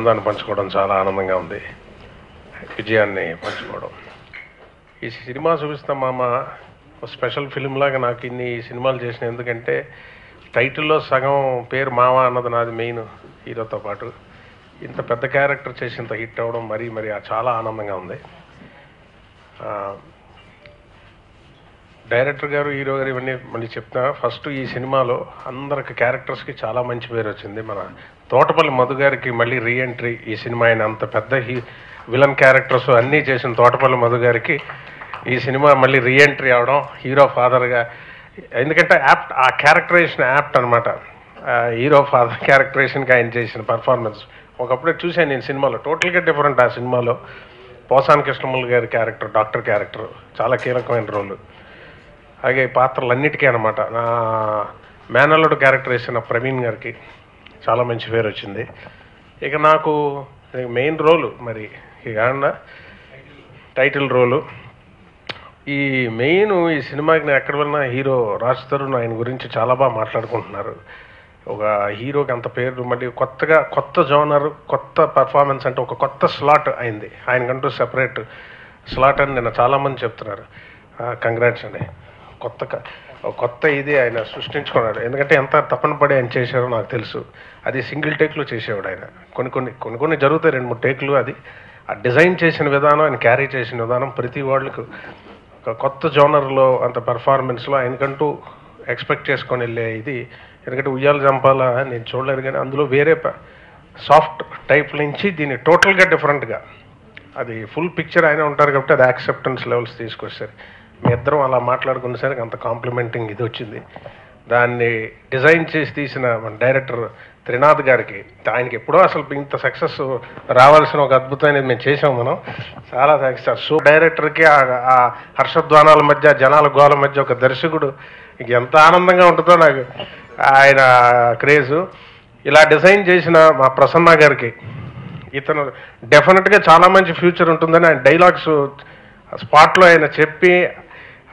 ఆనందాన్ని పంచుకోవడం చాలా ఆనందంగా ఉంది. విజయాన్ని పంచుకోవడం. ఈ సినిమా చూపిస్తా మామ ఒక స్పెషల్ ఫిలిం లాగా నాకు ఇన్ని సినిమాలు చేసిన, ఎందుకంటే టైటిల్లో సగం పేరు మామ అన్నది నాది మెయిన్ హీరోతో పాటు. ఇంత పెద్ద క్యారెక్టర్ చేసి ఇంత హిట్ అవ్వడం మరి చాలా ఆనందంగా ఉంది. డైరెక్టర్ గారు, హీరో గారు ఇవన్నీ మళ్ళీ చెప్తా. ఫస్ట్ ఈ సినిమాలో అందరికి క్యారెక్టర్స్కి చాలా మంచి పేరు వచ్చింది. మన తోటపల్లి మధు గారికి మళ్ళీ రీఎంట్రీ ఈ సినిమా. ఆయన అంత పెద్ద విలన్ క్యారెక్టర్స్ అన్నీ చేసిన తోటపల్లి మధు గారికి ఈ సినిమా మళ్ళీ రీఎంట్రీ అవడం హీరో ఫాదర్గా. ఎందుకంటే యాప్ట్, ఆ క్యారెక్టరైజేషన్ యాప్ట్ అనమాట. హీరో ఫాదర్ క్యారెక్టరైజేషన్కి ఆయన చేసిన పర్ఫార్మెన్స్ ఒకప్పుడే చూశాను నేను సినిమాలో. టోటల్గా డిఫరెంట్ ఆ సినిమాలో. పోసాని కృష్ణమూర్తి గారి క్యారెక్టర్, డాక్టర్ క్యారెక్టర్ చాలా కీలకమైన రోలు. అలాగే పాత్రలన్నిటికీ అనమాట. నా మేనల్లుడు క్యారెక్టర్ వేసిన ప్రవీణ్ గారికి చాలా మంచి పేరు వచ్చింది. ఇక నాకు మెయిన్ రోలు మరి ఇక టైటిల్ రోలు. ఈ మెయిన్ ఈ సినిమాకి నేను ఎక్కడ వెళ్ళినా హీరో రాజ్ తరుణ్ ఆయన గురించి చాలా బాగా మాట్లాడుకుంటున్నారు. ఒక హీరోకి అంత పేరు, మళ్ళీ కొత్తగా కొత్త జోనర్, కొత్త పర్ఫార్మెన్స్ అంటే ఒక కొత్త స్లాట్ అయింది ఆయనకంటూ సెపరేట్ స్లాట్ అని నిన్న చాలామంది చెప్తున్నారు. కంగ్రాట్స్ అని. కొత్త ఇది ఆయన సృష్టించుకున్నాడు. ఎందుకంటే ఎంత తపన పడి ఆయన చేశారో నాకు తెలుసు. అది సింగిల్ టేక్లో చేసేవాడు ఆయన. కొన్ని జరుగుతాయి, 2-3 టేక్లు. అది ఆ డిజైన్ చేసిన విధానం, ఆయన క్యారీ చేసిన విధానం ప్రతి వాళ్ళకు ఒక కొత్త జోనర్లో అంత పెర్ఫార్మెన్స్లో ఆయనకంటూ ఎక్స్పెక్ట్ చేసుకొని వెళ్ళే ఇది. ఎందుకంటే ఉయ్యాల జంపాల నేను చూడలేదు, కానీ అందులో వేరే సాఫ్ట్ టైప్ నుంచి దీన్ని టోటల్గా డిఫరెంట్గా అది ఫుల్ పిక్చర్ ఆయన ఉంటారు కాబట్టి అది యాక్సెప్టెన్స్ లెవెల్స్ తీసుకొచ్చారు. మీ ఇద్దరం అలా మాట్లాడుకునేసరికి అంత కాంప్లిమెంటింగ్ ఇది వచ్చింది. దాన్ని డిజైన్ చేసి తీసిన మన డైరెక్టర్ త్రినాథ్ గారికి, ఆయనకి ఎప్పుడో అసలు ఇంత సక్సెస్ రావాల్సిన ఒక అద్భుతమైనది మేము చేసాం మనం. చాలా థ్యాంక్స్ సార్. సో డైరెక్టర్కి ఆ హర్షధ్వానాల మధ్య, జనాల గోల మధ్య ఒక దర్శకుడు ఎంత ఆనందంగా ఉంటుందో నాకు ఆయన క్రేజు. ఇలా డిజైన్ చేసిన మా ప్రసన్న గారికి, ఇతను డెఫినెట్గా చాలా మంచి ఫ్యూచర్ ఉంటుందని ఆయన డైలాగ్స్ స్పాట్లో ఆయన చెప్పి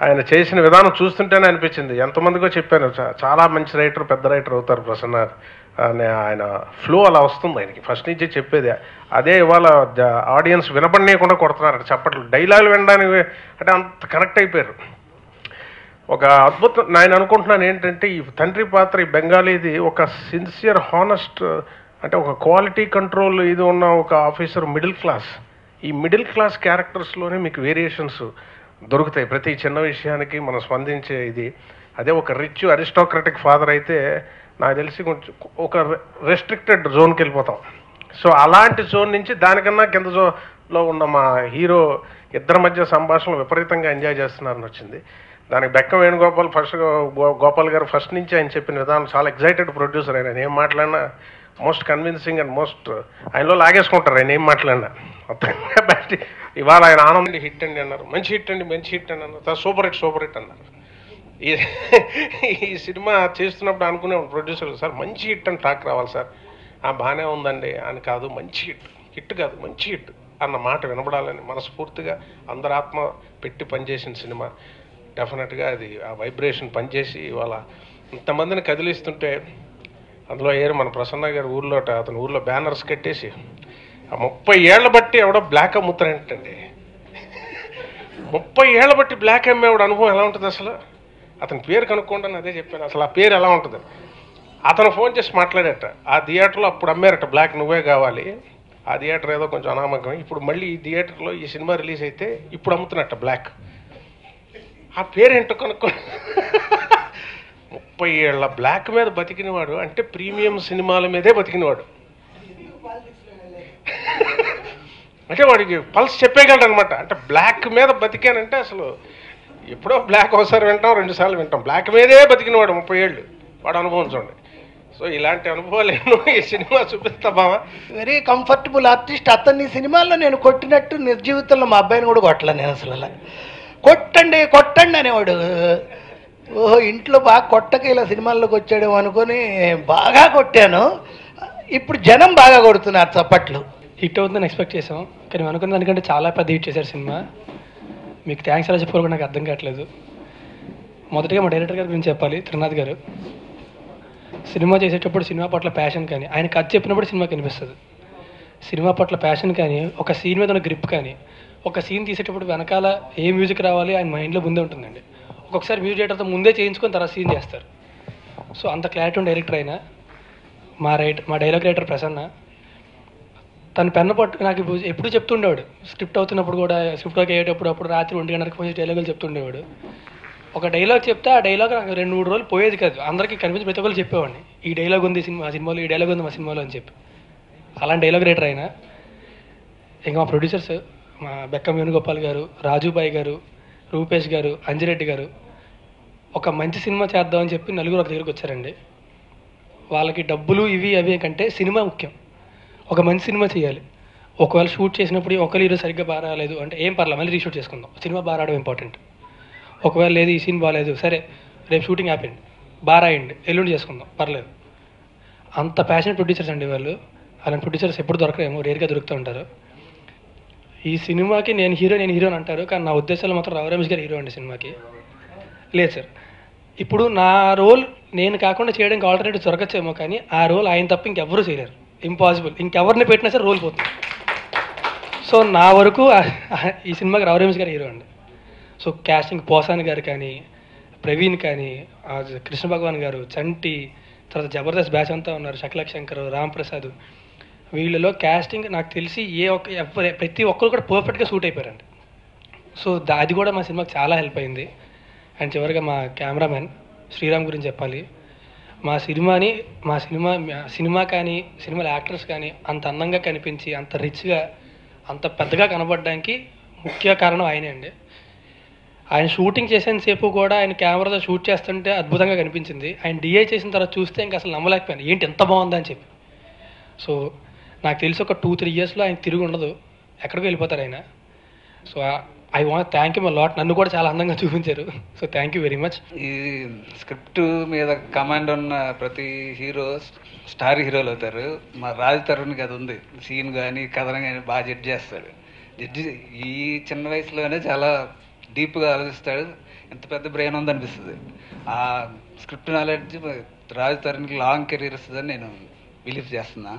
ఆయన చేసిన విధానం చూస్తుంటేనే అనిపించింది. ఎంతమందికో చెప్పాను, చాలా మంచి రైటర్, పెద్ద రైటర్ అవుతారు ప్రసన్న అనే ఆయన ఫ్లో అలా వస్తుంది ఆయనకి ఫస్ట్ నుంచి చెప్పేది. అదే ఇవాళ ఆడియన్స్ వినపడనీయకుండా కొడుతున్నారు చప్పట్లు. డైలాగులు వినడానికి అంటే అంత కనెక్ట్ అయిపోయారు. ఒక అద్భుతం. నేను అనుకుంటున్నాను ఏంటంటే ఈ తండ్రి పాత్ర, ఈ బెంగాలీది ఒక సిన్సియర్, హానెస్ట్, అంటే ఒక క్వాలిటీ కంట్రోల్ ఇది ఉన్న ఒక ఆఫీసర్, మిడిల్ క్లాస్. ఈ మిడిల్ క్లాస్ క్యారెక్టర్స్లోనే మీకు వేరియేషన్స్ దొరుకుతాయి. ప్రతి చిన్న విషయానికి మనం స్పందించే ఇది. అదే ఒక రిచ్ అరిస్టోక్రటిక్ ఫాదర్ అయితే నాకు తెలిసి కొంచెం ఒక రెస్ట్రిక్టెడ్ జోన్కి వెళ్ళిపోతాం. సో అలాంటి జోన్ నుంచి దానికన్నా కింద జోన్లో ఉన్న మా హీరో ఇద్దరి మధ్య సంభాషణలు విపరీతంగా ఎంజాయ్ చేస్తున్నారని వచ్చింది. దానికి బెక్క వేణుగోపాల్ గోపాల్ గారు ఫస్ట్ నుంచి ఆయన చెప్పిన విధానం చాలా ఎగ్జైటెడ్ ప్రొడ్యూసర్. ఆయన ఏం మాట్లాడినా మోస్ట్ కన్విన్సింగ్ అండ్ మోస్ట్ ఆయనలో లాగేసుకుంటారు. ఆయన ఏం మాట్లాడినా మొత్తంగా బెస్ట్. ఇవాళ ఆయన ఆనందండి హిట్ అండి అన్నారు, మంచి హిట్ అండి అన్నారు, సూపర్ హిట్ అన్నారు. ఈ సినిమా చేస్తున్నప్పుడు అనుకునే ప్రొడ్యూసర్, సార్ మంచి హిట్ అని టాక్ రావాలి సార్. బాగానే ఉందండి అని కాదు, మంచి హిట్ కాదు మంచి హిట్ అన్న మాట వినపడాలని మనస్ఫూర్తిగా అందరు ఆత్మ పెట్టి పనిచేసిన సినిమా. డెఫినెట్గా అది ఆ వైబ్రేషన్ పనిచేసి ఇవాళ ఇంతమందిని కదిలిస్తుంటే, అందులో మన ప్రసన్న గారి ఊర్లో, అతని ఊర్లో బ్యానర్స్ కట్టేసి ఆ 30 ఏళ్ల బట్టి ఎవడో బ్లాక్ అమ్ముతారంటండి. 30 ఏళ్ల బట్టి బ్లాక్ అమ్మేవాడు అనుభవం ఎలా ఉంటుంది అసలు? అతని పేరు కనుక్కోండి అని అదే చెప్పాను. అసలు ఆ పేరు ఎలా ఉంటుంది? అతను ఫోన్ చేసి మాట్లాడేట, ఆ థియేటర్లో అప్పుడు అమ్మారట బ్లాక్, నువ్వే కావాలి. ఆ థియేటర్ ఏదో కొంచెం అనామకం. ఇప్పుడు మళ్ళీ ఈ థియేటర్లో ఈ సినిమా రిలీజ్ అయితే ఇప్పుడు అమ్ముతున్నట్ట బ్లాక్. ఆ పేరేంటో కనుక్కో. 30 ఏళ్ల బ్లాక్ మీద బతికినవాడు అంటే ప్రీమియం సినిమాల మీదే బతికినవాడు. అంటే వాడికి పల్స్ చెప్పేయగలడు అనమాట. అంటే బ్లాక్ మీద బతికానంటే అసలు ఎప్పుడో బ్లాక్ ఒకసారి వింటాం, 2 సార్లు వింటాం. బ్లాక్ మీదే బతికినవాడు 30 ఏళ్ళు. వాడు అనుభవం చూడండి. సో ఇలాంటి అనుభవాలు ఎన్నో ఈ సినిమా చూపిస్తా బావా. Very comfortable artist. అతన్ని సినిమాల్లో నేను కొట్టినట్టు నిర్జీవితంలో మా అబ్బాయిని కూడా కొట్టలే నేను అసలు. అలా కొట్టండి అనేవాడు. ఓహో ఇంట్లో బాగా కొట్టక ఇలా సినిమాల్లోకి వచ్చాడేమో అనుకొని బాగా కొట్టాను. ఇప్పుడు జనం బాగా కొడుతున్నారు చప్పట్లు. హిట్ అవుతుందని ఎక్స్పెక్ట్ చేసాం, కానీ అనుకున్న దానికంటే చాలా పెద్ద హిట్ చేశారు సినిమా. మీకు థ్యాంక్స్ ఎలా చెప్పుకోవాలి నాకు అర్థం కావట్లేదు. మొదటిగా మా డైరెక్టర్ గారి గురించి చెప్పాలి. త్రినాథ్ గారు సినిమా చేసేటప్పుడు సినిమా పట్ల ప్యాషన్, కానీ ఆయన కథ చెప్పినప్పుడు సినిమా కనిపిస్తుంది. సినిమా పట్ల ప్యాషన్ కానీ, ఒక సీన్ మీద ఉన్న గ్రిప్ కానీ, ఒక సీన్ తీసేటప్పుడు వెనకాల ఏ మ్యూజిక్ రావాలి ఆయన మైండ్లో ముందే ఉంటుందండి. ఒక్కొక్కసారి మ్యూజిక్ డైరెక్టర్తో ముందే చేయించుకొని తర్వాత సీన్ చేస్తారు. సో అంత క్లారిటీ ఉన్న డైరెక్టర్ అయినా మా డైలాగ్ రైటర్ ప్రసన్న తన పెన్ను పట్టు నాకు ఎప్పుడు చెప్తుండేవాడు. స్క్రిప్ట్ అవుతున్నప్పుడు కూడా, స్క్రిప్ట్ వర్క్ అయ్యేటప్పుడు అప్పుడు రాత్రి 1 గంటలకు పోయి డైలాగులు చెప్తుండేవాడు. ఒక డైలాగ్ చెప్తే ఆ డైలాగ్ నాకు 2-3 రోజులు పోయేది కాదు. అందరికీ కనిపించి ప్రతి ఒక్కరు చెప్పేవాడిని, ఈ డైలాగ్ ఉంది సినిమాలో, ఈ డైలాగ్ ఉంది మా సినిమాలో అని చెప్పి. అలాంటి డైలాగ్ రైటర్ అయినా ఇంకా మా ప్రొడ్యూసర్స్ మా బెక్కం వేణుగోపాల్ గారు, రాజుబాయి గారు, రూపేష్ గారు, అంజిరెడ్డి గారు ఒక మంచి సినిమా చేద్దామని చెప్పి నలుగురు ఒక దగ్గరికి వచ్చారండి. వాళ్ళకి డబ్బులు ఇవి అవి కంటే సినిమా ముఖ్యం. ఒక మంచి సినిమా చేయాలి. ఒకవేళ షూట్ చేసినప్పుడు ఒకరు ఈరోజు సరిగ్గా బాగా రాలేదు అంటే ఏం పర్లేదు, మళ్ళీ రీషూట్ చేసుకుందాం. సినిమా బాగా రావడం ఇంపార్టెంట్. ఒకవేళ లేదు ఈ సీన్ బాగాలేదు, సరే రేపు షూటింగ్ ఆపండి, బాగా రాయండి, ఎల్లుండి చేసుకుందాం, పర్లేదు. అంత ప్యాషనెట్ ప్రొడ్యూసర్స్ అండి వాళ్ళు. అలాంటి ప్రొడ్యూసర్స్ ఎప్పుడు దొరకరేమో, రేర్గా దొరుకుతూ ఉంటారు. ఈ సినిమాకి నేను హీరో అంటారు, కానీ నా ఉద్దేశాలు మాత్రం రావు రమేష్ గారు హీరో అండి సినిమాకి. లేదు సార్, ఇప్పుడు నా రోల్ నేను కాకుండా చేయడానికి ఆల్టర్నేటివ్ దొరకచ్చేమో, కానీ ఆ రోల్ ఆయన తప్ప ఇంకెవ్వరూ చేయలేరు. ఇంపాసిబుల్. ఇంకెవరిని పెట్టినా సరే రోల్ పోతుంది. సో నా వరకు ఈ సినిమాకి రావు రమేష్ గారు హీరో అండి. సో క్యాస్టింగ్ పోసాని గారు కానీ, ప్రవీణ్ కానీ, కృష్ణ భగవాన్ గారు, చంటి, తర్వాత జబర్దస్త్ బ్యాచ్ అంతా ఉన్నారు, శకలక్ శంకర్, రామ్ ప్రసాద్. వీళ్ళలో క్యాస్టింగ్ నాకు తెలిసి ప్రతి ఒక్కరు కూడా పర్ఫెక్ట్గా సూట్ అయిపోయారండి. సో అది కూడా మా సినిమాకి చాలా హెల్ప్ అయింది. అండ్ చివరిగా మా కెమెరామెన్ శ్రీరామ్ గురించి చెప్పాలి. మా సినిమా కానీ సినిమాల యాక్టర్స్ కానీ అంత అందంగా కనిపించి, అంత రిచ్గా, అంత పెద్దగా కనబడడానికి ముఖ్య కారణం ఆయనే అండి. ఆయన షూటింగ్ చేసేంతసేపు కూడా ఆయన కెమెరాతో షూట్ చేస్తుంటే అద్భుతంగా కనిపించింది. ఆయన డిఐ చేసిన తర్వాత చూస్తే ఇంకా అసలు నమ్మలేకపోయాను, ఏంటి ఎంత బాగుందని చెప్పి. సో నాకు తెలిసి ఒక 2-3 ఇయర్స్లో ఆయన తిరిగి ఉండదు, ఎక్కడికి వెళ్ళిపోతారు ఆయన. So I want thank you lot. నన్ను కూడా చాలా అందంగా చూపించారు. So thank you very much. ఈ స్క్రిప్ట్ మీద కమాండ్ ఉన్న ప్రతి హీరో స్టార్ హీరోలు అవుతారు. మా రాజ్ తరుణ్కి అది ఉంది. సీన్ కానీ కథనం కానీ బాగా జడ్జ్ చేస్తాడు. ఈ చిన్న వయసులోనే చాలా డీప్గా ఆలోచిస్తాడు. ఎంత పెద్ద బ్రెయిన్ ఉందనిపిస్తుంది. ఆ స్క్రిప్ట్ నాలెడ్జ్ రాజ్ తరుణ్కి లాంగ్ కెరీర్ వస్తుందని నేను బిలీవ్ చేస్తున్నా.